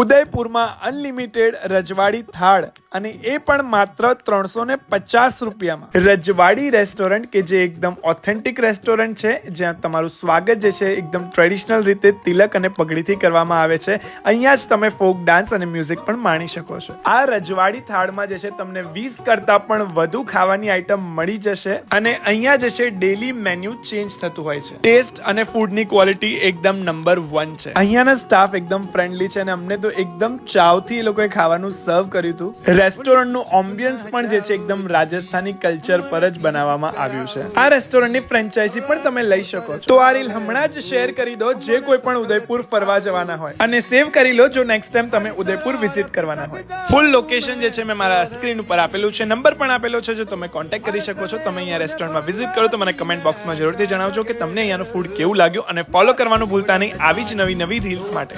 ઉદયપુરમાં unlimited રજવાડી થાળ અને એ પણ માત્ર 350 રૂપિયામાં. રજવાડી રેસ્ટોરન્ટ કે જે એકદમ ઓથેન્ટિક રેસ્ટોરન્ટ છે, જ્યાં તમારું સ્વાગત જે છે એકદમ ટ્રેડિશનલ રીતે તિલક અને પગડીથી કરવામાં આવે છે. અહીંયા જ તમે ફોક ડાન્સ અને મ્યુઝિક પણ માણી શકો છો. આ રજવાડી થાળમાં જે છે તમને 20 કરતા પણ વધુ ખાવાની આઈટમ મળી જશે અને અહીંયા જે છે ડેલી મેન્યુ ચેન્જ થતું હોય છે. ટેસ્ટ અને ફૂડની ક્વોલિટી એકદમ નંબર 1 છે. અહીંયાના સ્ટાફ એકદમ ફ્રેન્ડલી છે અને અમને તો એકદમ ચાવથી એ લોકોએ ખાવાનું સર્વ કર્યું હતું. રેસ્ટોરન્ટનું ઓમ્બિયન્સ પણ જે છે એકદમ રાજસ્થાની કલ્ચર પર જ બનાવવામાં આવ્યું છે. આ રેસ્ટોરન્ટની ફ્રેન્ચાઇઝી પણ તમે લઈ શકો છો. તો આ રીલ હમણાં જ શેર કરી દો જે કોઈ પણ ઉદયપુર ફરવા જવાના હોય, અને સેવ કરી લો જો નેક્સ્ટ ટાઈમ તમે ઉદયપુર વિઝિટ કરવાના હોય. ફૂલ લોકેશન જે છે મેં મારા સ્ક્રીન ઉપર આપેલું છે, નંબર પણ આપેલો છે, જો તમે કોન્ટેક્ટ કરી શકો છો. તમે અહીંયા રેસ્ટોરન્ટમાં વિઝિટ કરો તો મને કમેન્ટ બોક્સમાં જરૂરથી જણાવજો કે તમને અહીંયાનું ફૂડ કેવું લાગ્યું, અને ફોલો કરવાનું ભૂલતા નહીં આવી જ નવી રીલ્સ માટે.